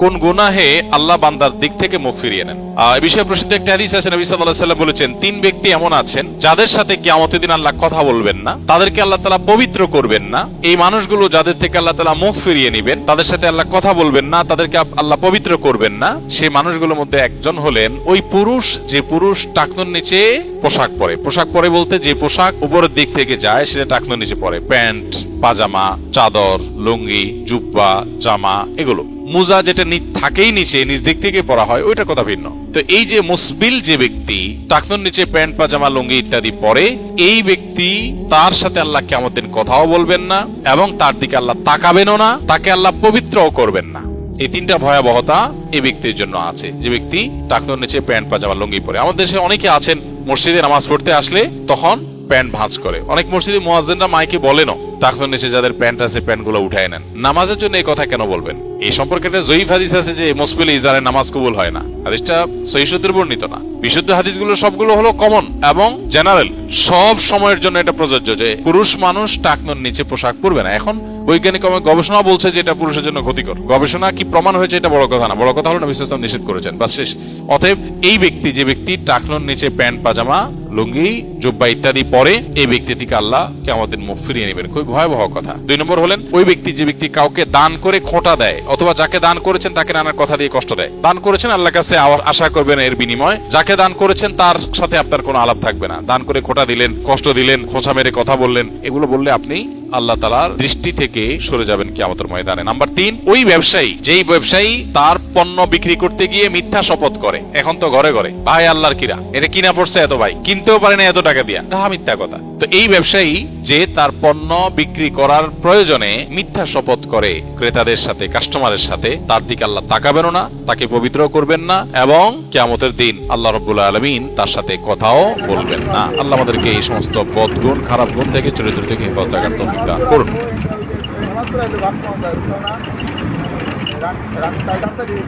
কোন গুনাহে আল্লাহ বান্দার দিক থেকে মুখ ফিরিয়ে নেন। এই বিষয়ে প্রসিদ্ধ একটা হাদিস আছে, নবী সাল্লাল্লাহু আলাইহি ওয়াসাল্লাম বলেছেন, তিন ব্যক্তি এমন আছেন যাদের সাথে কিয়ামতের দিন আল্লাহ কথা বলবেন না, তাদেরকে আল্লাহ তাআলা পবিত্র করবেন না। এই মানুষগুলো যাদের থেকে আল্লাহ তাআলা মুখ ফিরিয়ে নেবেন, তাদের সাথে আল্লাহ কথা বলবেন না, তাদেরকে আল্লাহ পবিত্র করবেন না। সেই মানুষগুলোর মধ্যে একজন হলেন ওই পুরুষ, যে পুরুষ টাকনুর নিচে পোশাক পরে। পোশাক পরে বলতে যে পোশাক উপরের দিক থেকে যায় সেটা টাকনুর নিচে পরে, প্যান্ট, পাজামা, চাদর, লুঙ্গি, জুব্বা, জামা, এগুলো। মুজা যেটা থাকেই নিচে, নিচ দিক থেকে পরা হয়, ওইটা কথা ভিন্ন। তো এই যে মুসবিল যে ব্যক্তি টাকনুর নিচে প্যান্ট, পাজামা, লুঙ্গি ইত্যাদি পরে, এই ব্যক্তি তার সাথে আল্লাহ কিয়ামতের দিন কথাও বলবেন না এবং তার দিকে আল্লাহ তাকাবেনও না, তাকে আল্লাহ পবিত্রও করবেন না। এই তিনটা ভয়াবহতা এই ব্যক্তির জন্য আছে, যে ব্যক্তি টাকনুর নিচে প্যান্ট, পাজামা, লুঙ্গি পরে। আমাদের দেশে অনেকে আছেন মসজিদে নামাজ পড়তে আসলে তখন প্যান্ট ভাঁজ করে। অনেক মসজিদে মুয়াজ্জিনরা মাইকে বলেনও, টাকনুর নিচে যাদের প্যান্ট আছে প্যান্ট গুলো উঠায় নেন। নামাজের জন্য এই কথা কেন বলবেন? এই সম্পর্কে একটা জয়ীফ হাদিস আছে যে মুসবিল ইজারে নামাজ কবুল হয় না। হাদিসটা সহিহ সূত্রে বর্ণিত না। বিশুদ্ধ হাদিসগুলো সবগুলো হলো কমন এবং জেনারেল, সব সময়ের জন্য এটা প্রযোজ্য যে পুরুষ মানুষ টাকনুর নিচে পোশাক পরবে না। এখন বৈজ্ঞানিক গবেষণা বলছে যে এটা পুরুষের জন্য ক্ষতিকর। গবেষণা কি প্রমাণ হয়েছে এটা বড় কথা না, বড় কথা হলো নবী সাল্লাল্লাহু আলাইহি ওয়াসাল্লাম নিষেধ করেছেন, বাস শেষ। অতএব এই ব্যক্তি, যে ব্যক্তি টাকনুর নিচে প্যান্ট, পাজামা, লুঙ্গি, জুব্বা ইত্যাদি পরে, এই ব্যক্তি থেকে আল্লাহ কিয়ামতের দিন মুখ ফিরিয়ে নেবেন। খুব ভয়াবহ কথা। 2 নম্বর হলেন ওই ব্যক্তি, যে ব্যক্তি কাউকে দান করে খোঁটা দেয় অথবা যাকে দান করেছেন তাকে নানার কথা দিয়ে কষ্ট দেয়। দান করেছেন, আল্লাহর কাছে আশা করবেন এর বিনিময়। যাকে দান করেছেন তার সাথে আপনার কোনো আলাপ থাকবে না। দান করে খোঁটা দিলেন, কষ্ট দিলেন, খোঁচা মেরে কথা বললেন, এগুলো বললে আপনি আল্লাহ তাআলার দৃষ্টি থেকে সরে যাবেন কিয়ামতের ময়দানে। নাম্বার 3, ওই ব্যবসায়ী, যেই ব্যবসায়ী তার পণ্য বিক্রি করতে গিয়ে মিথ্যা শপথ করে। এখন তো ঘরে ঘরে ভাই আল্লাহর কিরা, এটা কিনা পড়ছে এত, ভাই কিনতেও পারে না এত টাকা দিয়া, মিথ্যা কথা। তো এই ব্যবসায়ী যে তার পণ্য বিক্রি করার প্রয়োজনে মিথ্যা শপথ করে ক্রেতাদের সাথে, কাস্টমারের সাথে, তার দিকে আল্লাহ তাকাবেন না, তাকে পবিত্র করবেন না এবং কিয়ামতের দিন আল্লাহ রাব্বুল আলামিন তার সাথে কথাও বলবেন না। আল্লাহ আমাদেরকে এই সমস্ত বদগুণ, খারাপ গুণ থেকে, চরিত্র থেকে হেফাজত করার তৌফিক দান করুন। রাস্তায় দিয়ে